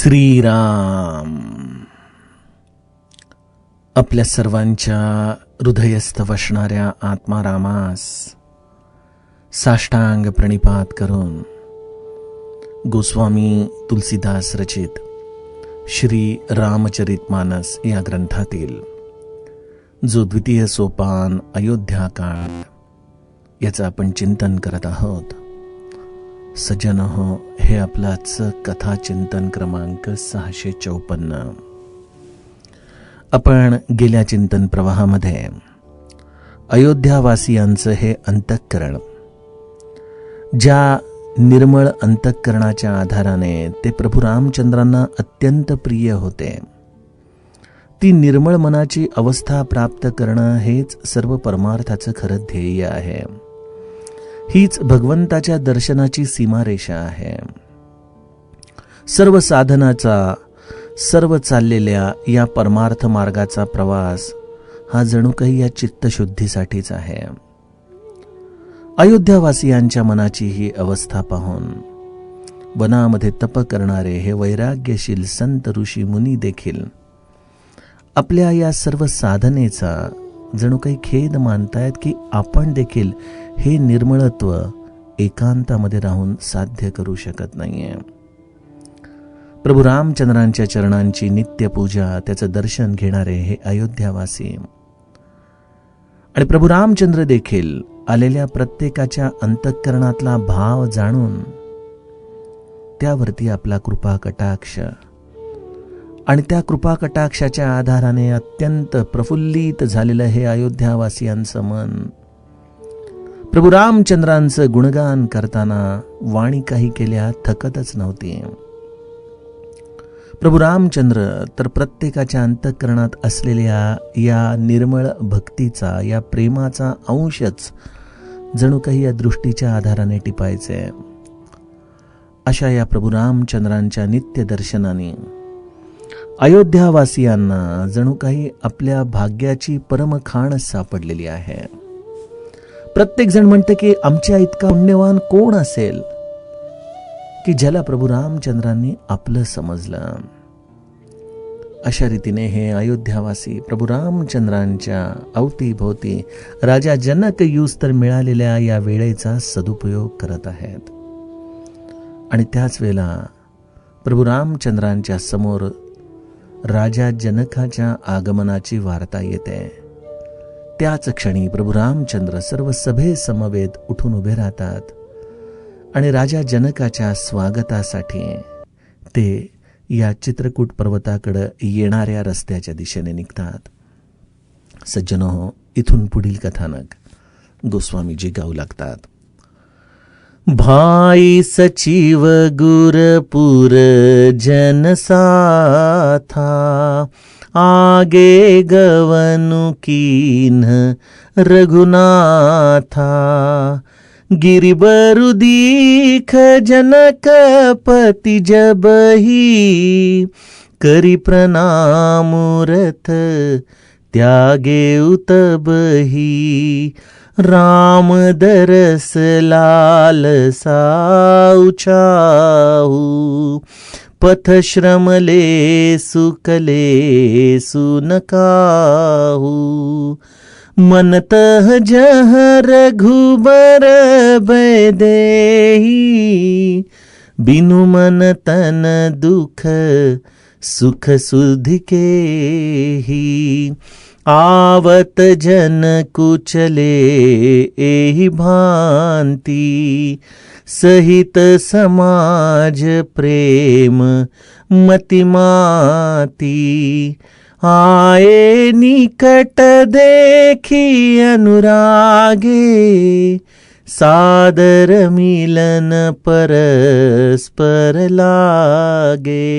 श्रीराम आपल्या सर्वांच्या हृदयस्थ वसणाऱ्या आत्मारामास साष्टांग प्रणिपात करून गोस्वामी तुलसीदास रचित श्री रामचरितमानस या ग्रंथातील जो द्वितीय सोपान अयोध्याकांड याचं आपण चिंतन करत आहोत. सज्जन हो, हे आपलाच कथा चिंतन क्रमांक 654. आपण गेल्या चिंतन प्रवाहामध्ये अयोध्यावासियांचं हे अंतःकरण, ज्या निर्मळ अंतःकरणाच्या आधाराने ते प्रभू रामचंद्रांना अत्यंत प्रिय होते, ती निर्मळ मनाची अवस्था प्राप्त करणं हेच सर्व परमार्थाचं खरं ध्येय आहे. हीच भगवंताच्या दर्शनाची सीमारेषा आहे. सर्व साधनाचा, सर्व चाललेल्या या परमार्थ मार्गाचा प्रवास हा जणू काही या चित्तशुद्धीसाठीच आहे. अयोध्यावासियांच्या मनाची ही अवस्था पाहून वनामध्ये तप करणारे हे वैराग्यशील संत ऋषी मुनी देखील आपल्या या सर्व साधनेचा जणू काही खेद मानतायत की आपण देखील हे निर्मळत्व एकांतामध्ये राहून साध्य करू शकत नाहीये. प्रभू रामचंद्रांच्या चरणांची नित्यपूजा, त्याचं दर्शन घेणारे हे अयोध्यावासी आणि प्रभू रामचंद्र देखील आलेल्या प्रत्येकाच्या अंतःकरणातला भाव जाणून त्यावरती आपला कृपा कटाक्ष आणि त्या कृपा कटाक्षाच्या आधाराने अत्यंत प्रफुल्लित झालेलं हे अयोध्यावासियांचं मन प्रभू रामचंद्रांचं गुणगान करताना वाणी काही केल्या थकतच नव्हती. प्रभू रामचंद्र तर प्रत्येकाच्या अंतःकरणात असलेल्या या निर्मळ भक्तीचा, या प्रेमाचा अंशच जणू काही या दृष्टीच्या आधाराने टिपायचे. अशा या प्रभू रामचंद्रांच्या नित्य दर्शनाने अयोध्यावासियांना जणू काही आपल्या भाग्याची परमखाणच सापडलेली आहे. प्रत्येक जण म्हणते की आमच्या इतका पुण्यवान कोण असेल की ज्याला प्रभू रामचंद्रांनी आपलं समजलं. अशा रीतीने हे अयोध्यावासी प्रभू रामचंद्रांच्या अवतीभोवती राजा जनक यूस तर मिळालेल्या या वेळेचा सदुपयोग करत आहेत. आणि त्याच वेळेला प्रभू रामचंद्रांच्या समोर राजा जनकाच्या आगमनाची वार्ता येते. त्याच क्षणी प्रभू रामचंद्र सर्व सभे समवेत उठून उभे राहतात आणि राजा जनकाच्या स्वागतासाठी ते या चित्रकूट पर्वताकडे येणाऱ्या रस्त्याच्या दिशेने निघतात. सज्जनो, इथून पुढील कथानक गोस्वामीजी गाऊ लागतात. भाई सचिव गुरपुर जन साथा, आगे गवनु कीन रघुनाथा, गिरिबरु दीख जनक पति जबही, करी प्रणामुरथ त्यागे उतबही, राम दरस लाल साउचाहू, पथ श्रमले सुकले सुनकाहू, मनतः जह रघुबर बैदेही, बिनु मन तन दुख सुख सुधि केही, आवत जन कुचले एहि भांति, सहित समाज प्रेम मतिमाती, आए निकट देखी अनुरागे, सादर मिलन परस्पर लागे,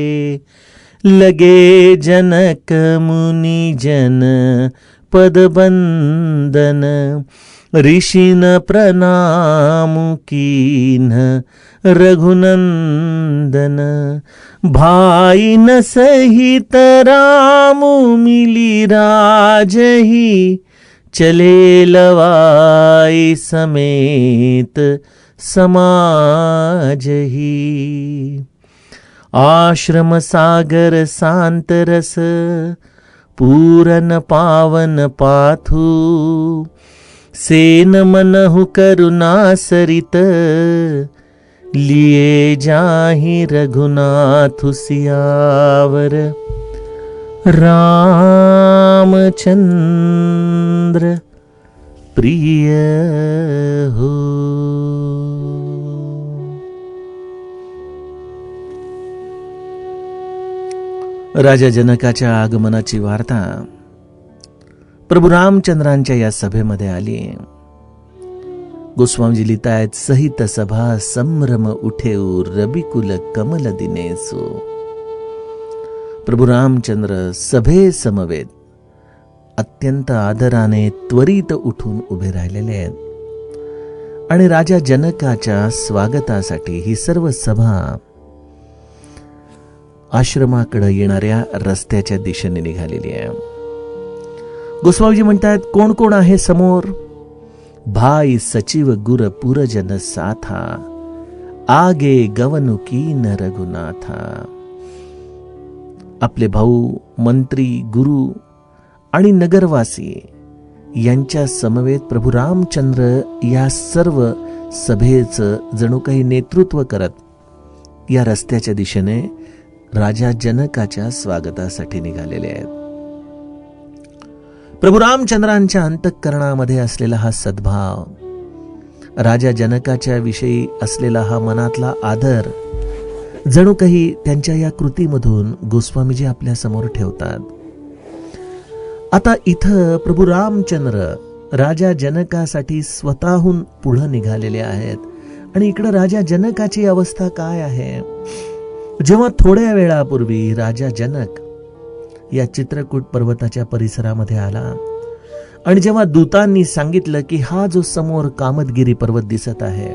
लगे जनक मुनि जन पदबंदन, ऋषिन प्रणाम कीन रघुनंदन, भाई न सहित राम मिली राजही, चले लवाई समेत समाजही. आश्रम सागर शांत रस पूरन पावन पाथु सेन मनहु करुणा सरित लिए जाहि रघुनाथ सियावर रामचंद्र प्रिय हो. राजा जनकाच्या आगमनाची वार्ता प्रभू रामचंद्रांच्या या सभेमध्ये आली. गोस्वामीजी लिहितायत, सहित सभा संभ्रम उठेऊ रबिकुल कमल दिनेसो. प्रभू रामचंद्र सभे समवेत अत्यंत आदराने त्वरित उठून उभे राहिलेले आहेत आणि राजा जनकाच्या स्वागतासाठी ही सर्व सभा आश्रमाकडे येणाऱ्या रस्त्याच्या दिशेने निघालेली आहे. गोस्वामीजी म्हणतात, कोण कोण आहे समोर? भाई सचिव गुर पुरजन साथा आगे गवनु कीन रघुनाथा. आपले भाऊ, मंत्री, गुरु आणि नगरवासी यांच्या समवेत प्रभू रामचंद्र या सर्व सभेचं जणू काही नेतृत्व करत या रस्त्याच्या दिशेने राजा जनकाच्या स्वागतासाठी निघालेले आहेत. प्रभू रामचंद्रांच्या अंतःकरणामध्ये असलेला हा सद्भाव, राजा जनकाच्या विषयी असलेला हा मनातला आदर जणू काही त्यांच्या या कृतीमधून गोस्वामीजी आपल्या समोर ठेवतात. आता इथं प्रभू रामचंद्र राजा जनकासाठी स्वतःहून पुढे निघालेले आहेत आणि इकडे राजा जनकाची अवस्था काय आहे? जेव्हा थोड्या वेळापूर्वी राजा जनक या चित्रकूट पर्वताच्या परिसरामध्ये आला आणि जेव्हा दूतांनी सांगितलं की हा जो समोर कामदगिरी पर्वत दिसत आहे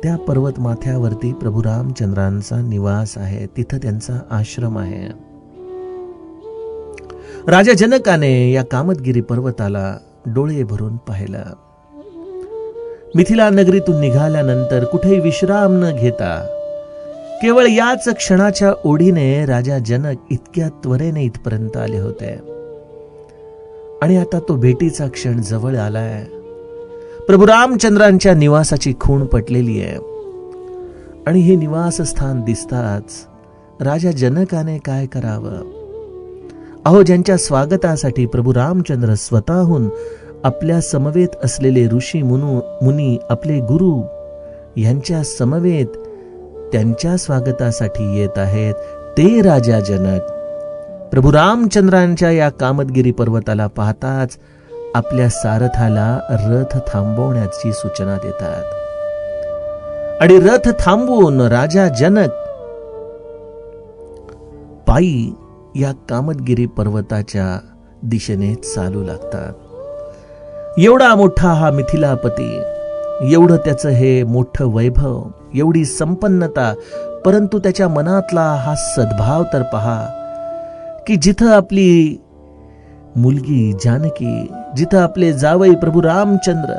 त्या पर्वत माथ्यावरती प्रभू रामचंद्रांचा निवास आहे, तिथं त्यांचा आश्रम आहे. राजा जनकाने या कामदगिरी पर्वताला डोळे भरून पाहिलं. मिथिला नगरीतून निघाल्यानंतर कुठेही विश्राम न घेता केवळ याच क्षणाच्या ओढीने राजा जनक इतक्या त्वरेने इथपर्यंत आले होते आणि आता तो भेटीचा क्षण जवळ आलाय. प्रभू रामचंद्रांच्या निवासाची खूण पटलेली आहे आणि हे निवासस्थान दिसताच राजा जनकाने काय करावं? अहो, ज्यांच्या स्वागतासाठी प्रभू रामचंद्र स्वतःहून आपल्या समवेत असलेले ऋषी मुनी आपले गुरु यांच्या समवेत त्यांच्या स्वागतासाठी येत आहेत, ते राजा जनक प्रभू रामचंद्रांच्या या कामदगिरी पर्वताला पाहताच आपल्या सारथाला रथ थांबवण्याची सूचना देतात आणि रथ थांबवून राजा जनक पायी या कामदगिरी पर्वताच्या दिशेने चालू लागतात. एवढा मोठा हा मिथिलापती, एवढं त्याचं हे मोठं वैभव, एवढी संपन्नता, परंतु त्याच्या मनातला हा सद्भाव तर पहा की जिथं आपली मुलगी जानकी, जिथं आपले जावई प्रभू रामचंद्र,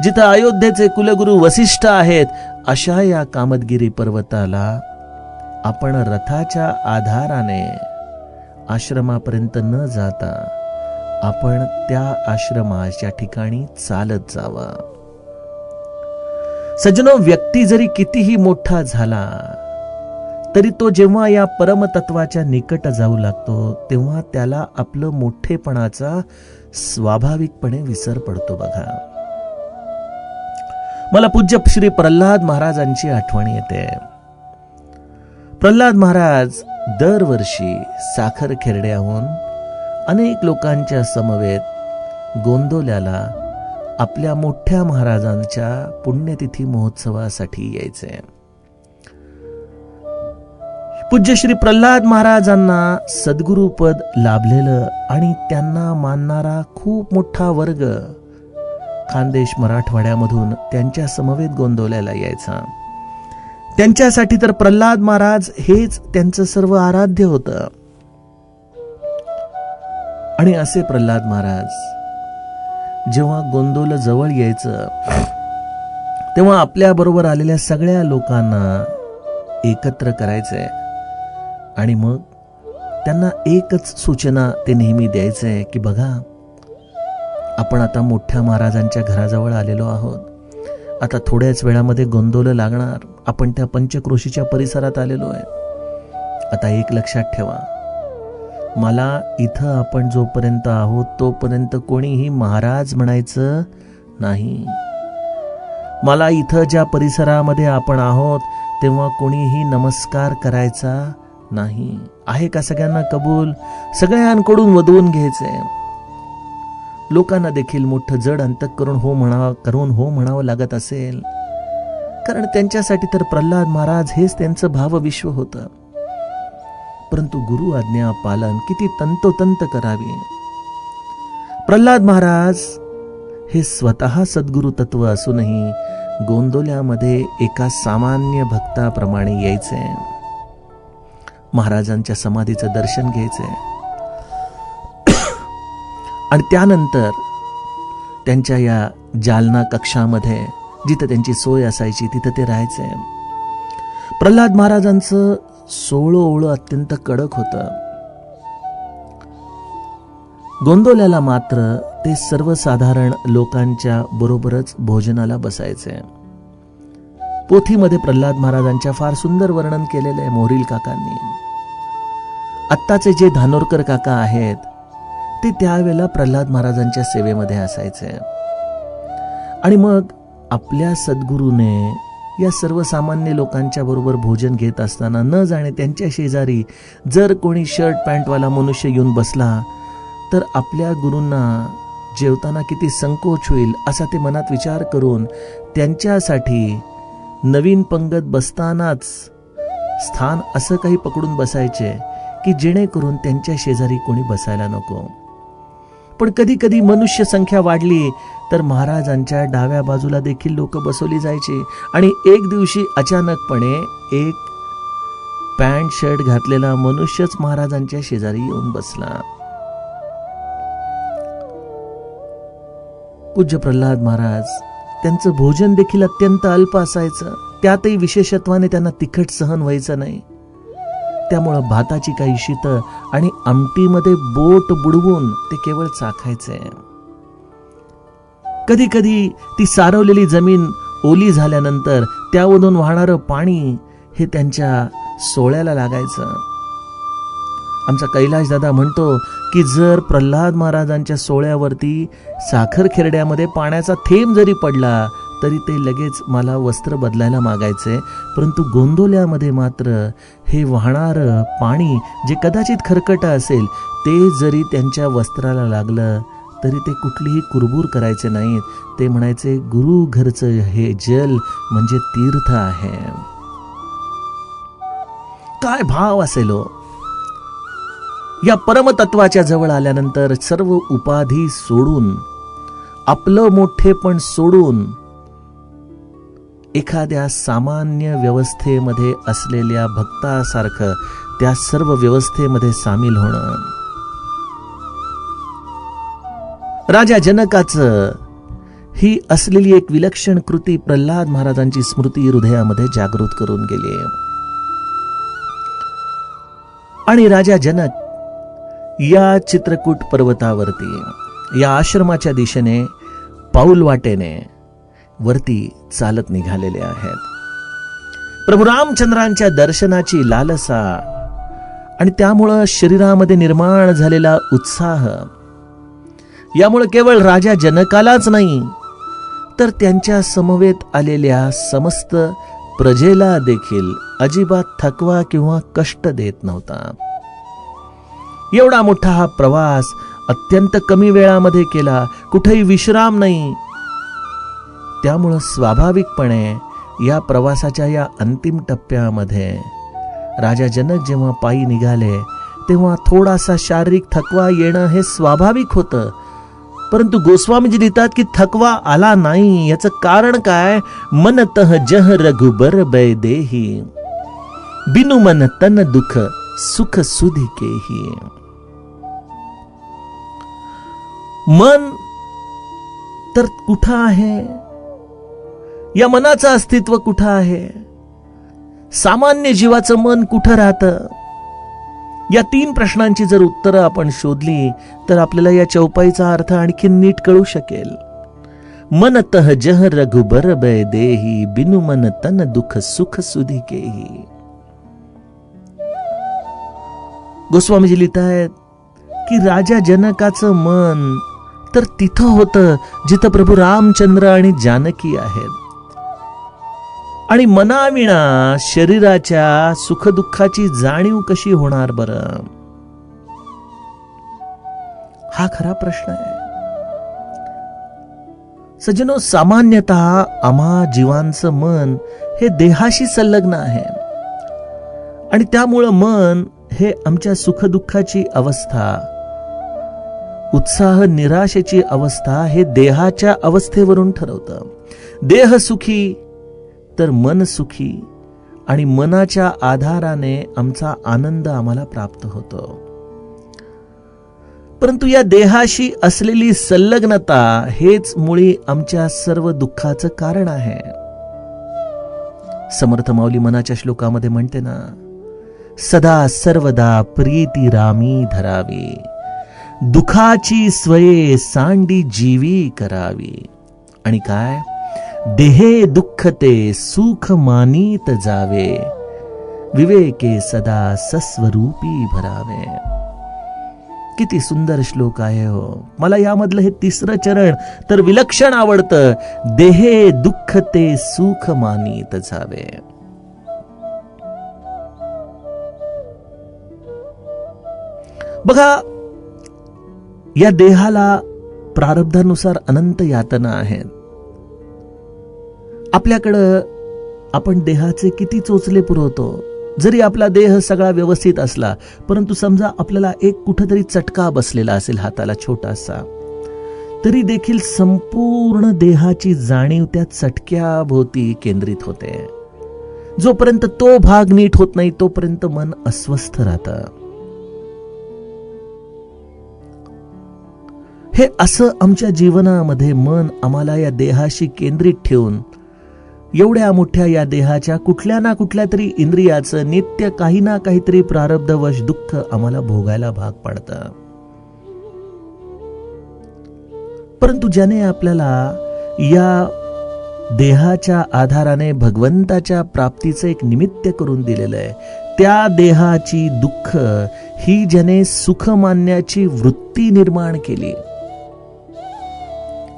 जिथं अयोध्येचे कुलगुरू वसिष्ठ आहेत, अशा या कामदगिरी पर्वताला आपण रथाच्या आधाराने आश्रमापर्यंत न जाता आपण त्या आश्रमाच्या ठिकाणी चालत जावं. सज्जनो, व्यक्ती जरी कितीही मोठा झाला तरी तो जेव्हा या परमतत्वाच्या निकट जाऊ लागतो तेव्हा त्याला आपलं मोठेपणाचा स्वाभाविकपणे विसर पडतो. बघा, मला पूज्य श्री प्रल्हाद महाराजांची आठवण येते. प्रल्हाद महाराज दरवर्षी साखर खेरड्याहून अनेक लोकांच्या समवेत गोंदवल्याला आपल्या मोठ्या महाराजांच्या पुण्यतिथी महोत्सवासाठी यायचे. पूज्य श्री प्रल्हाद महाराजांना सद्गुरुपद लाभलेलं आणि त्यांना मानणारा खूप मोठा वर्ग खानदेश मराठवाड्यामधून त्यांच्या समवेत गोंदवल्याला यायचा. त्यांच्यासाठी तर प्रल्हाद महाराज हेच त्यांचं सर्व आराध्य होतं. आणि असे प्रल्हाद महाराज जेव्हा गोंदवलं जवळ यायचं तेव्हा आपल्या बरोबर आलेल्या सगळ्या लोकांना एकत्र करायचे आणि मग त्यांना एकच सूचना ते नेहमी द्यायचंय की बघा, आपण आता मोठ्या महाराजांच्या घराजवळ आलेलो आहोत. आता थोड्याच वेळामध्ये गोंदवलं लागणार. आपण त्या पंचक्रोशीच्या परिसरात आलेलो आहे. आता एक लक्षात ठेवा, मला इथं आपण जोपर्यंत आहोत तोपर्यंत कोणीही महाराज म्हणायचं नाही. मला इथं ज्या परिसरामध्ये आपण आहोत तेव्हा कोणीही नमस्कार करायचा नाही. आहे का सगळ्यांना कबूल? सगळ्यांकडून वदवून घ्यायचंय. लोकांना देखील मोठं जड अंतःकरण हो म्हणावं लागत असेल, कारण त्यांच्यासाठी तर प्रल्हाद महाराज हेच त्यांचं भावविश्व होतं. परंतु गुरु आज्ञा पालन किती तंतोतंत करावे. प्रल्हाद महाराज हे स्वतः सद्गुरु तत्व असूनही गोंदवल्यामध्ये एका सामान्य भक्ताप्रमाणे यायचे, महाराजांच्या समाधीचं दर्शन घ्यायचे आणि त्यानंतर त्यांच्या या जालना कक्षामध्ये जिथं त्यांची सोय असायची तिथं ते राहायचे. प्रल्हाद महाराजांचं सोळं अत्यंत कडक होतं. गोंदवल्याला मात्र ते सर्वसाधारण लोकांच्या बरोबरच भोजनाला बसायचे. पोथीमध्ये प्रल्हाद महाराजांच्या फार सुंदर वर्णन केलेलं आहे मोरील काकांनी. आत्ताचे जे धानोरकर काका आहेत ते त्यावेळेला प्रल्हाद महाराजांच्या सेवेमध्ये असायचे. आणि मग आपल्या सद्गुरूने या सर्वसामान्य लोकांच्या बरोबर भोजन घेत असताना न जाणे त्यांच्या शेजारी जर कोणी शर्ट पॅन्टवाला मनुष्य येऊन बसला तर आपल्या गुरूंना जेवताना किती संकोच होईल असा ते मनात विचार करून त्यांच्यासाठी नवीन पंगत बसतानाच स्थान असं काही पकडून बसायचे की जेणेकरून त्यांच्या शेजारी कोणी बसायला नको. पण कधी कधी मनुष्य संख्या वाढली तर महाराजांच्या डाव्या बाजूला देखील लोक बसवली जायची. आणि एक दिवशी अचानकपणे एक पॅन्ट शर्ट घातलेला मनुष्यच महाराजांच्या शेजारी येऊन बसला. पूज्य प्रल्हाद महाराज त्यांचं भोजन देखील अत्यंत अल्प असायचं. त्यातही विशेषत्वाने त्यांना तिखट सहन व्हायचं नाही. त्यामुळं भाताची काही शीतं आणि आमटीमध्ये बोट बुडवून ते केवळ चाखायचे. कधी कधी ती सारवलेली जमीन ओली झाल्यानंतर त्यावरून वाहणारं पाणी हे त्यांच्या सोळ्याला लागायचं. आमचा कैलाश दादा म्हणतो की जर प्रल्हाद महाराजांच्या सोळ्यावरती साखर खेरड्यामध्ये पाण्याचा थेंब जरी पडला तरी ते लगेच मला वस्त्र बदलायला मागायचे. परंतु गोंदवल्यामध्ये मात्र हे वाहणारं पाणी जे कदाचित खरकट असेल ते जरी त्यांच्या वस्त्राला लागलं तरी ते कुठलीही कुरबूर करायचे नाहीत. ते म्हणायचे गुरु घरचं हे जल म्हणजे तीर्थ आहे. काय भाव असेल हो. या परमतत्वाच्या जवळ आल्यानंतर सर्व उपाधी सोडून, आपलं मोठेपण सोडून एखाद्या सामान्य व्यवस्थेमध्ये असलेल्या भक्तासारखं त्या सर्व व्यवस्थेमध्ये सामील होणं. राजा जनकाचं ही असलेली एक विलक्षण कृती प्रल्हाद महाराजांची स्मृती हृदयामध्ये जागृत करून गेली. आणि राजा जनक या चित्रकूट पर्वतावरती या आश्रमाच्या दिशेने पाऊल वाटेने वरती चालत निघालेले आहेत. प्रभू रामचंद्रांच्या दर्शनाची लालसा आणि त्यामुळं शरीरामध्ये निर्माण झालेला उत्साह यामुळे केवळ राजा जनकालाच नाही तर त्यांच्या समवेत आलेल्या समस्त प्रजेला देखील अजिबात थकवा किंवा कष्ट देत नव्हता. एवढा मोठा हा प्रवास अत्यंत कमी वेळामध्ये केला, कुठेही विश्राम नाही. त्यामुळं स्वाभाविकपणे या प्रवासाच्या या अंतिम टप्प्यामध्ये राजा जनक जेव्हा पायी निघाले तेव्हा थोडासा शारीरिक थकवा येणं हे स्वाभाविक होतं. परंतु गोस्वामीजी लिहितात की थकवा आला नाही. याचं कारण काय? मनतः जह रघुबर बै देही, बिनु मन तन दुख सुख सुधी केही. मन तर कुठं आहे? या मनाचं अस्तित्व कुठं आहे? सामान्य जीवाचं मन कुठं राहतं? या 3 प्रश्नांची जर उत्तरं आपण शोधली तर आपल्याला या चौपाईचा अर्थ आणखी नीट कळू शकेल. मन तह जह रघुबर बै देही, बिनु मन तन दुख सुख सुधी केही. गोस्वामीजी लिहितायत की राजा जनकाचं मन तर तिथं होतं जिथं प्रभू रामचंद्र आणि जानकी आहेत. आणि मनाविना शरीराच्या सुखदुःखाची जाणीव कशी होणार बरं? हा खरा प्रश्न आहे. सज्जनो, सामान्यतः आम्हा जीवांचं मन हे देहाशी संलग्न आहे आणि त्यामुळं मन हे आमच्या सुखदुःखाची अवस्था, उत्साह निराशेची अवस्था हे देहाच्या अवस्थेवरून ठरवतं. देह सुखी तर मन सुखी आणि मनाच्या आधाराने आमचा आनंद आम्हाला प्राप्त होतो. परंतु या देहाशी असलेली संलग्नता हेच मुळी आमच्या सर्व दुःखाचं कारण आहे. समर्थ माऊली मनाच्या श्लोकामध्ये म्हणते ना, सदा सर्वदा प्रीती रामी धरावी, दुखाची स्वये सांडी जीवी करावी. आणि काय, देहे दुःख ते सुख मानीत जावे, विवेके सदा सस्वरूपी भरावे. किती सुंदर श्लोक आहे हो. मला यामधलं हे 3रं चरण तर विलक्षण आवडतं. देहे दुःख ते सुख मानीत जावे. बघा, या देहाला प्रारब्धानुसार अनंत यातना आहेत. आपल्याकडं आपण देहाचे किती चोचले पुरवतो. जरी आपला देह सगळा व्यवस्थित असला, परंतु समजा आपल्याला एक कुठेतरी चटका बसलेला असेल हाताला छोटासा, तरी देखील संपूर्ण देहाची जाणीव त्या चटक्याभोवती केंद्रित होते. जोपर्यंत तो भाग नीट होत नाही तोपर्यंत मन अस्वस्थ राहतं. हे असं आमच्या जीवनामध्ये मन आम्हाला या देहाशी केंद्रित ठेवून एवढ्या मोठ्या या देहाच्या कुठल्या ना कुठल्या तरी इंद्रियाचं नित्य काही ना काहीतरी प्रारब्धवश दुःख आम्हाला भोगायला भाग पाडतं. परंतु ज्याने आपल्याला या देहाच्या आधाराने भगवंताच्या प्राप्तीचं एक निमित्त करून दिलेलं आहे, त्या देहाची दुःख ही ज्याने सुख मानण्याची वृत्ती निर्माण केली,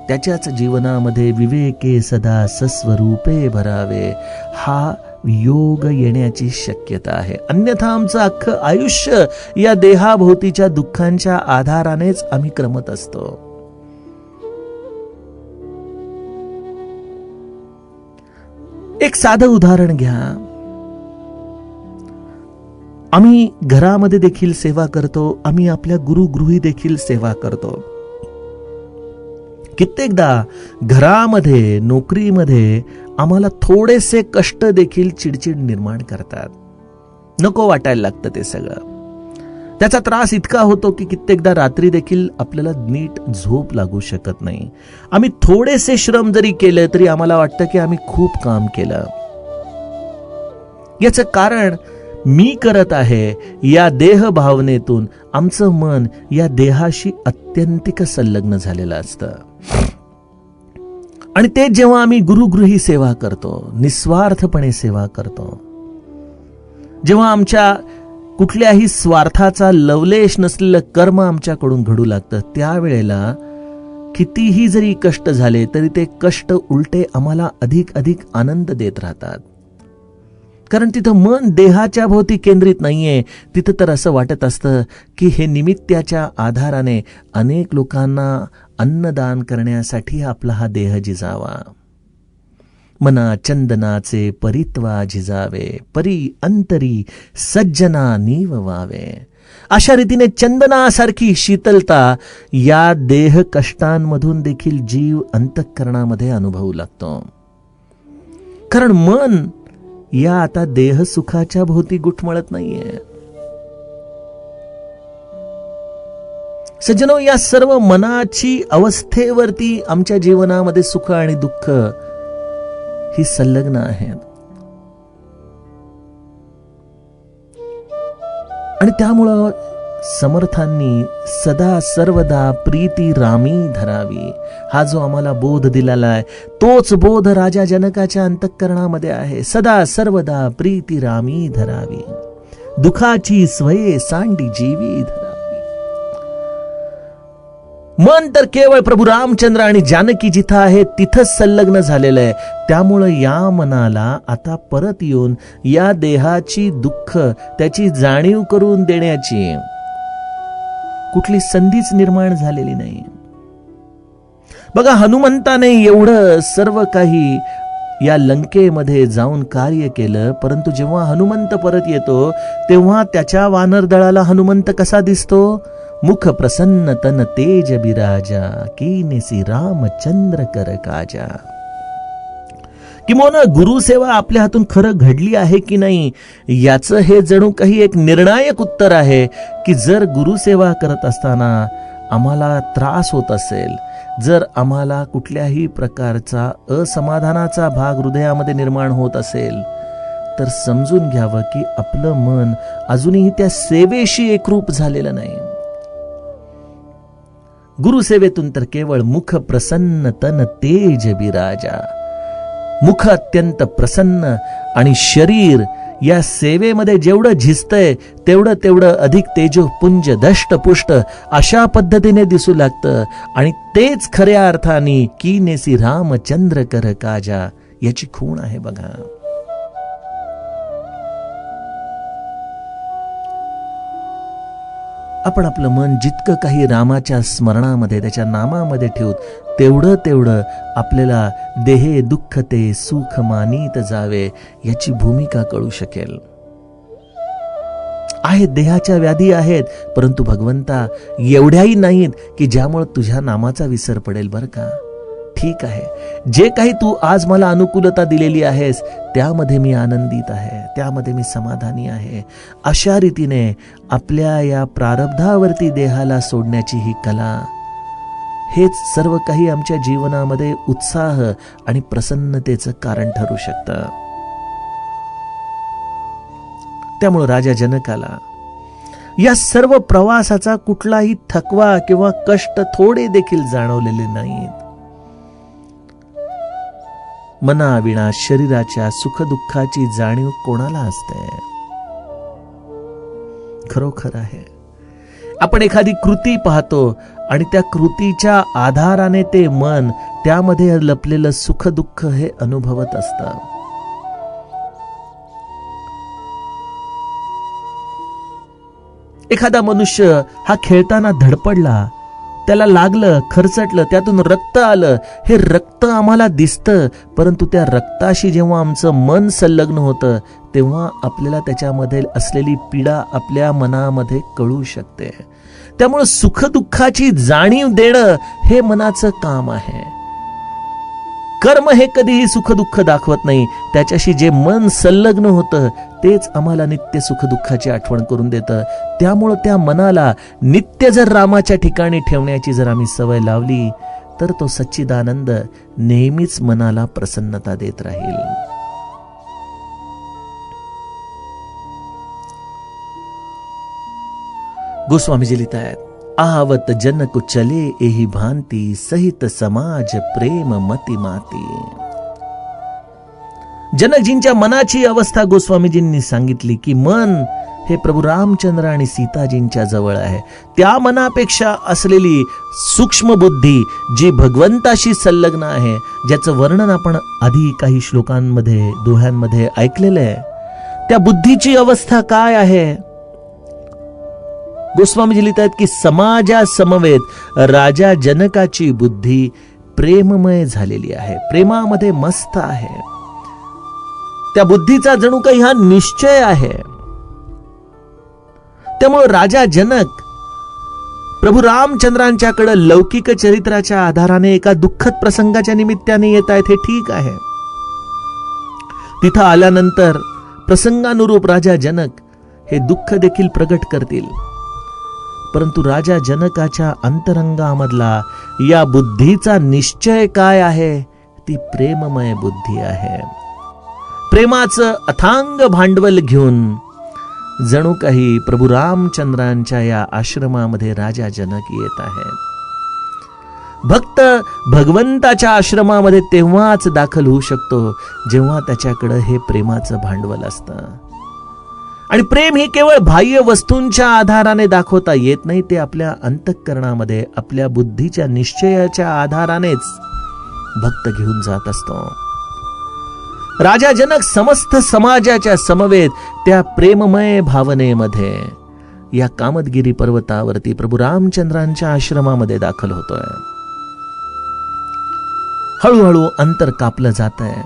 त्याच्याच जीवनामध्ये विवेके सदा सस्वरूपे भरावे हा योग येण्याची शक्यता आहे. अन्यथा आमचं अख्खं आयुष्य या देहाभोवतीच्या दुःखांच्या आधारानेच आम्ही क्रमत असतो. एक साधं उदाहरण घ्या. आम्ही घरामध्ये देखील सेवा करतो, आम्ही आपल्या गुरुगृही देखील सेवा करतो. कित्येकदा घरामध्ये, नोकरीमध्ये आम्हाला थोडेसे कष्ट देखील चिडचिड निर्माण करतात. नको वाटायला लागतं ते सगळं. त्याचा त्रास इतका होतो की कित्येकदा रात्री देखील आपल्याला नीट झोप लागू शकत नाही. आम्ही थोडेसे श्रम जरी केले तरी आम्हाला वाटतं की आम्ही खूप काम केलं. याचं कारण मी करत आहे या देह भावनेतून आमचं मन या देहाशी अत्यंतिक संलग्न झालेलं असतं. आणि ते जेव्हा आम्ही गुरुगृही सेवा करतो, निस्वार्थपणे सेवा करतो, जेव्हा आमच्या कुठल्याही स्वार्थाचा लवलेश नसलेलं कर्म आमच्याकडून घडू लागतं, त्यावेळेला कितीही जरी कष्ट झाले तरी ते कष्ट उलटे आम्हाला अधिक अधिक आनंद देत राहतात. कारण तिथं मन देहाच्या भोवती केंद्रित नाहीये. तिथं तर असं वाटत असतं की हे निमित्ताच्या आधाराने अनेक लोकांना अन्नदान करण्यासाठी आपला हा देह झिजावा. मना चंदनाचे परित्वा झिजावे, परी अंतरी सज्जना नीव व्हावे. अशा रीतीने चंदनासारखी शीतलता या देह कष्टांमधून देखील जीव अंतःकरणामध्ये अनुभवू लागतो. कारण मन या आता देह सुखाच्या भोवती गुटमळत नाहीये. सज्जनो, या सर्व मनाची अवस्थेवरती आमच्या जीवनामध्ये सुख आणि दुःख ही संलग्न आहेत. आणि त्यामुळं समर्थांनी सदा सर्वदा प्रीती रामी धरावी हा जो आम्हाला बोध दिलेला आहे, तोच बोध राजा जनकाच्या अंतःकरणामध्ये आहे. सदा सर्वदा प्रीती रामी धरावी, दुखाची स्वये सांडी जीवी धरावी. मन तर केवळ प्रभू रामचंद्र आणि जानकी जिथं आहे तिथंच संलग्न झालेलं आहे. त्यामुळं या मनाला आता परत येऊन या देहाची दुःख त्याची जाणीव करून देण्याची कुठली संधीच निर्माण झालेली नाही. बघा, हनुमंताने एवढं सर्व काही या लंकेमध्ये जाऊन कार्य केलं, परंतु जेव्हा हनुमंत परत येतो तेव्हा त्याच्या वानर दळाला हनुमंत कसा दिसतो? मुख प्रसन्न तन तेज बिराजा, कीनेसी रामचंद्र कर काजा. किंवा गुरुसेवा आपल्या हातून खरं घडली आहे की नाही याचं हे जणू काही एक निर्णायक उत्तर आहे की जर गुरुसेवा करत असताना आम्हाला त्रास होत असेल, जर आम्हाला कुठल्याही प्रकारचा असमाधानाचा भाग हृदयामध्ये निर्माण होत असेल, तर समजून घ्यावं की आपलं मन अजूनही त्या सेवेशी एकरूप झालेलं नाही. गुरुसेवेतून तर केवळ मुख प्रसन्न तन तेज बिराजा, मुख अत्यंत प्रसन्न आणि शरीर या सेवेमध्ये जेवढं झिजतंय तेवढं अधिक तेजोपुंज दष्टपुष्ट अशा पद्धतीने दिसू लागतं. आणि तेच खऱ्या अर्थाने कीनेसी रामचंद्र कर काजा याची खूण आहे. बघा, आपण आपलं मन जितकं काही रामाच्या स्मरणामध्ये त्याच्या नामामध्ये ठेवूत तेवढं आपल्याला देहे दुःख ते सुख मानीत जावे याची भूमिका कळू शकेल. आहेत देहाच्या व्याधी आहेत, परंतु भगवंता एवढ्याही नाहीत की ज्यामुळे तुझ्या नामाचा विसर पडेल. बरं का, ठीक आहे, जे काही तू आज मला अनुकूलता दिलेली आहेस त्यामध्ये मी आनंदित आहे, त्यामध्ये मी समाधानी आहे. अशा रीतीने आपल्या या प्रारब्धावरती देहाला सोडण्याची ही कला, हेच सर्व काही आमच्या जीवनामध्ये उत्साह आणि प्रसन्नतेचं कारण ठरू शकतं. त्यामुळे राजा जनकाला या सर्व प्रवासाचा कुठलाही थकवा किंवा कष्ट थोडे देखील जाणवलेले नाहीत. मनाविना शरीराच्या सुखदुःखाची जाणीव कोणाला असते? खरोखर आहे, आपण एखादी कृती पाहतो आणि त्या कृतीच्या आधाराने ते मन त्यामध्ये लपलेलं सुख दुःख हे अनुभवत असतं. एखादा मनुष्य हा खेळताना धडपडला, त्याला लागलं, खरचटलं, त्यातून रक्त आलं, हे रक्त आम्हाला दिसतं, परंतु त्या रक्ताशी जेव्हा आमचं मन संलग्न होतं तेव्हा आपल्याला त्याच्यामध्ये असलेली पीडा आपल्या मनामध्ये कळू शकते. त्यामुळे सुखदुःखाची जाणीव देणं हे मनाचं काम आहे. कर्म हे कधीही सुखदुःख दाखवत नाही, त्याच्याशी जे मन संलग्न होतं तेच आम्हाला नित्य सुखदुःखाची आठवण करून देतं. त्यामुळं त्या मनाला नित्य जर रामाच्या ठिकाणी ठेवण्याची जर आम्ही सवय लावली तर तो सच्चिदानंद नेहमीच मनाला प्रसन्नता देत राहील. गोस्वामीजी लिहितायत, आवत जनक चले एही भांती, सहित समाज प्रेम मती माती. जनकजींच्या मनाची अवस्था गोस्वामीजींनी सांगितली की मन हे प्रभू रामचंद्र आणि सीताजींच्या जवळ आहे. त्या मनापेक्षा असलेली सूक्ष्म बुद्धी जी भगवंताशी संलग्न आहे, ज्याचं वर्णन आपण आधी काही श्लोकांमध्ये दोह्यांमध्ये ऐकलेलं आहे, त्या बुद्धीची अवस्था काय आहे? गोस्वामीजी लिहितात की समाजा समवेत राजा जनकाची बुद्धी प्रेममय झालेली आहे, प्रेमामध्ये मस्त आहे. त्या बुद्धीचा जणू काही हा निश्चय आहे. त्यामुळे राजा जनक प्रभू रामचंद्रांच्याकडे लौकिक चरित्राच्या आधाराने एका दुःखद प्रसंगाच्या निमित्ताने येत आहेत, हे ठीक आहे. तिथं आल्यानंतर प्रसंगानुरूप राजा जनक हे दुःख देखील प्रगट करतील, परंतु राजा जनकाच्या अंतरंगामधला या बुद्धीचा निश्चय काय आहे? ती प्रेममय बुद्धी आहे. प्रेमाचं अथांग भांडवल घेऊन जणू काही प्रभू रामचंद्रांच्या या आश्रमामध्ये राजा जनक येत आहेत. भक्त भगवंताच्या आश्रमामध्ये तेव्हाच दाखल होऊ शकतो जेव्हा त्याच्याकडे हे प्रेमाचं भांडवल असतं. आणि प्रेम ही केवळ बाह्य वस्तूंच्या आधाराने दाखवता येत नाही, ते आपल्या अंतःकरणामध्ये आपल्या बुद्धीच्या निश्चयाच्या आधारानेच भक्त घेऊन जात असतो. राजा जनक समस्त समाजाच्या समवेत त्या प्रेममय भावनेमध्ये या कामदगिरी पर्वतावरती प्रभू रामचंद्रांच्या आश्रमामध्ये दाखल होतोय. हळूहळू अंतर कापलं जात आहे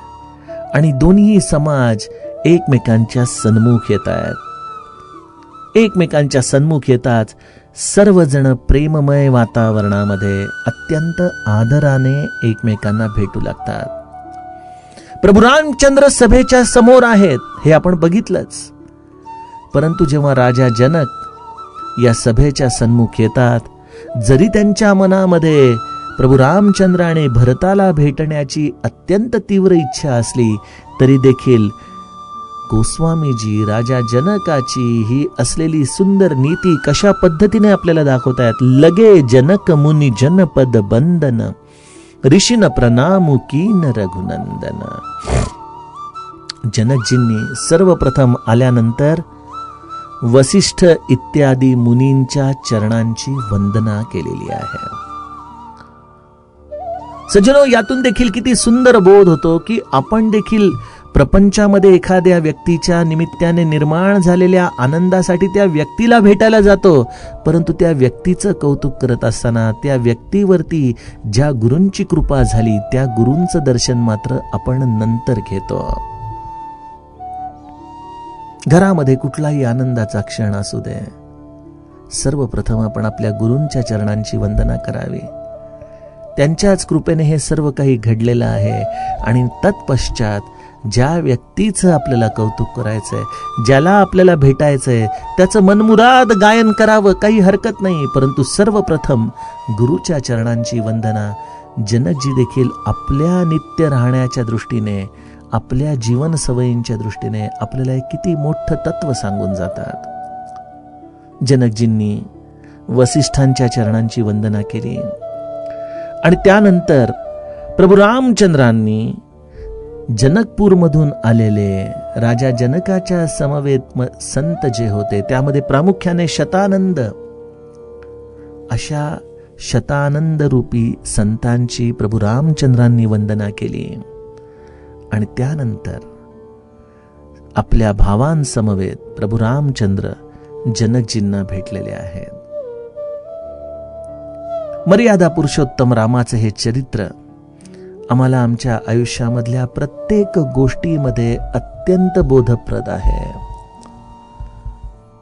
आणि दोन्ही समाज एकमेकांच्या सन्मुख येत आहेत. एकमेकांच्या सन्मुख येताच सर्वजण प्रेममय वातावरणामध्ये अत्यंत आदराने एकमेकांना भेटू लागतात. प्रभू रामचंद्र सभेच्या समोर आहेत हे आपण बघितलंच, परंतु जेव्हा राजा जनक या सभेच्या सन्मुख येतात, जरी त्यांच्या मनामध्ये प्रभू रामचंद्र आणि भरताला भेटण्याची अत्यंत तीव्र इच्छा असली तरी देखील गोस्वामीजी राजा जनकाची ही असलेली सुंदर नीती कशा पद्धतीने आपल्याला दाखवतायत. लगे जनक मुनी जनपद बंदन ऋषीन प्रणामू कीन रघुनंदन. जनकजींनी सर्वप्रथम आल्यानंतर वसिष्ठ इत्यादी मुनींच्या चरणांची वंदना केलेली आहे. सज्जनो, यातून देखील किती सुंदर बोध होतो की आपण देखील प्रपंचामध्ये एखाद्या व्यक्तीच्या निमित्ताने निर्माण झालेल्या आनंदासाठी त्या व्यक्तीला भेटायला जातो, परंतु त्या व्यक्तीचं कौतुक करत असताना त्या व्यक्तीवरती ज्या गुरूंची कृपा झाली त्या गुरूंचं दर्शन मात्र आपण नंतर घेतो. घरामध्ये कुठलाही आनंदाचा क्षण असू दे, सर्वप्रथम आपण आपल्या गुरूंच्या चरणांची वंदना करावी. त्यांच्याच कृपेने हे सर्व काही घडलेलं आहे आणि तत्पश्चात ज्या व्यक्तीचं आपल्याला कौतुक करायचंय, ज्याला आपल्याला भेटायचंय, त्याचं मनमुराद गायन करावं, काही हरकत नाही, परंतु सर्वप्रथम गुरुच्या चरणांची वंदना. जनकजी देखील आपल्या नित्य राहण्याच्या दृष्टीने, आपल्या जीवन सवयींच्या दृष्टीने आपल्याला एक किती मोठं तत्व सांगून जातात. जनकजींनी वसिष्ठांच्या चरणांची वंदना केली आणि त्यानंतर प्रभू रामचंद्रांनी जनकपूरमधून आलेले राजा जनकाच्या समवेत संत जे होते, त्यामध्ये प्रामुख्याने शतानंद, अशा शतानंद रूपी संतांची प्रभू रामचंद्रांनी वंदना केली आणि त्यानंतर आपल्या भावांसमवेत प्रभू रामचंद्र जनकजींना भेटलेले आहेत. मर्यादा पुरुषोत्तम रामाचे हे चरित्र आम्हाला आमच्या आयुष्यामधल्या प्रत्येक गोष्टीमध्ये अत्यंत बोधप्रद आहे.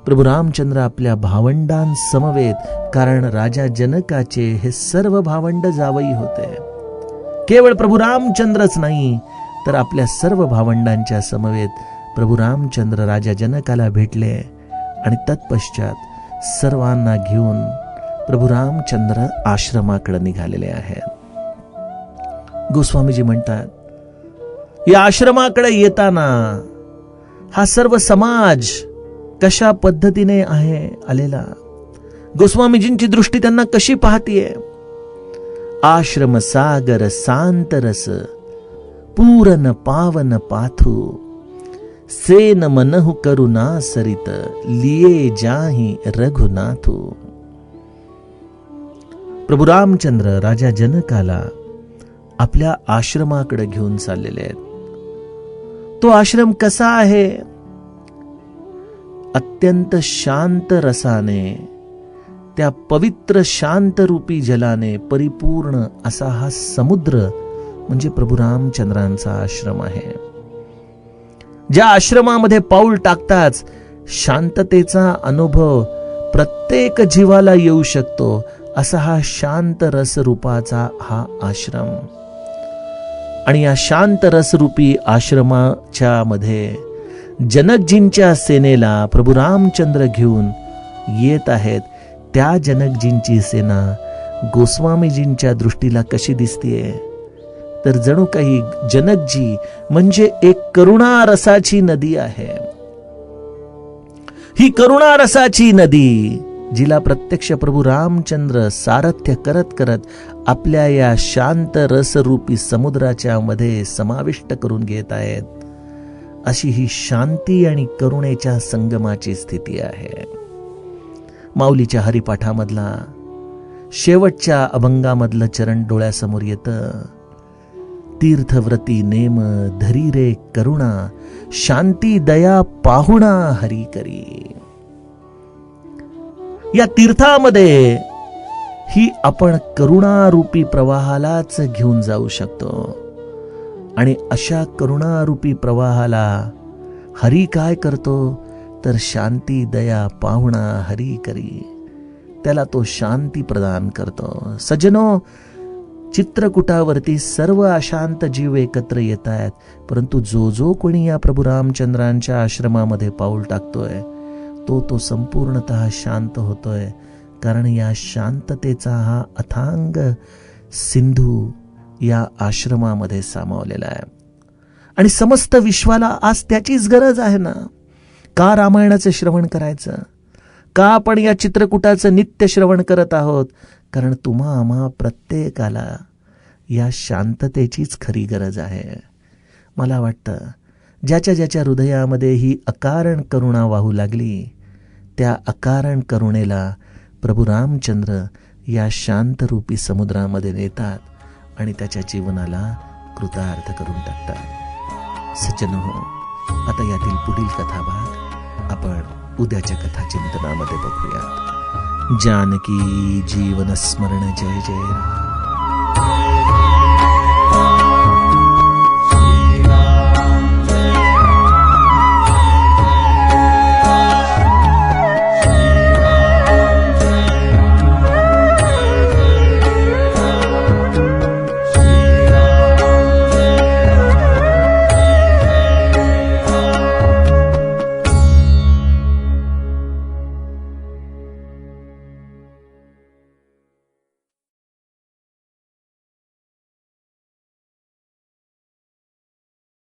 प्रभू रामचंद्र आपल्या भावंडांसमवेत, कारण राजा जनकाचे हे सर्व भावंड जावई होते, केवळ प्रभू रामचंद्रच नाही तर आपल्या सर्व भावंडांच्या समवेत प्रभू रामचंद्र राजा जनकाला भेटले आणि तत्पश्चात सर्वांना घेऊन प्रभू रामचंद्र आश्रमाकडे निघालेले आहेत. गोस्वामीजी म्हणतात, या आश्रमाकडे येताना हा सर्व समाज कशा पद्धतीने आहे आलेला, गोस्वामीजींची दृष्टी त्यांना कशी पाहतीये. आश्रम सागर सांतरस पूरन पावन पाथू सेन मनहु करुणा सरित लिए जाही रघुनाथू. प्रभू रामचंद्र राजा जनकाला आपल्या आश्रमाकडे घेऊन चाललेले आहेत. तो आश्रम कसा आहे? अत्यंत शांत रसाने, त्या पवित्र शांत रूपी जलाने परिपूर्ण असा हा समुद्र म्हणजे प्रभू रामचंद्रांचा आश्रम आहे. ज्या आश्रमामध्ये पाऊल टाकताच शांततेचा अनुभव प्रत्येक जीवाला येऊ शकतो, असा हा शांत रस रूपाचा हा आश्रम. आणि या शांत रसरूपी आश्रमाच्या मध्ये जनकजींच्या सेनेला प्रभू रामचंद्र घेऊन येत आहेत. त्या जनकजींची सेना गोस्वामीजींच्या दृष्टीला कशी दिसतेय, तर जणू काही जनकजी म्हणजे एक करुणा रसाची नदी आहे. ही करुणा रसाची नदी, जिला प्रत्यक्ष प्रभू रामचंद्र सारथ्य करत करत आपल्या या शांत रसरूपी समुद्राच्या मध्ये समाविष्ट करून घेत आहेत, अशी ही शांती आणि करुणेच्या संगमाची स्थिती आहे. माऊलीच्या हरिपाठामधला शेवटच्या अभंगामधलं चरण डोळ्यासमोर येतं. तीर्थव्रती नेम धरी रे करुणा, शांती दया पाहुणा हरी करी. या तीर्थामध्ये ही आपण करुणारूपी प्रवाहालाच घेऊन जाऊ शकतो. आणि अशा करुणारूपी प्रवाहाला हरी काय करतो तर शांती दया पाहुणा हरी करी, त्याला तो शांती प्रदान करतो. सज्जनो, चित्रकूटावरती सर्व अशांत जीव एकत्र येत आहेत, परंतु जो जो कोणी या प्रभू रामचंद्रांच्या आश्रमामध्ये पाऊल टाकतोय तो संपूर्णतः शांत होतोय. कारण या शांततेचा हा अथांग सिंधू या आश्रमामध्ये सामावलेला आहे. आणि समस्त विश्वाला आज त्याचीच गरज आहे ना. का रामायणाचं श्रवण करायचं? का आपण या चित्रकूटाचं नित्य श्रवण करत आहोत? कारण तुम्हा आम्हा प्रत्येकाला या शांततेचीच खरी गरज आहे. मला वाटतं ज्याच्या ज्याच्या हृदयामध्ये ही अकारण करुणा वाहू लागली, त्या अकारण करुणेला प्रभू रामचंद्र या शांतरूपी समुद्रामध्ये नेतात आणि त्याच्या जीवनाला कृतार्थ करून टाकतात. सज्जनो, आता यातील पुढील कथाभाग आपण उद्याच्या कथा चिंतनामध्ये बघूया. जानकी जीवन स्मरण जय जय राम.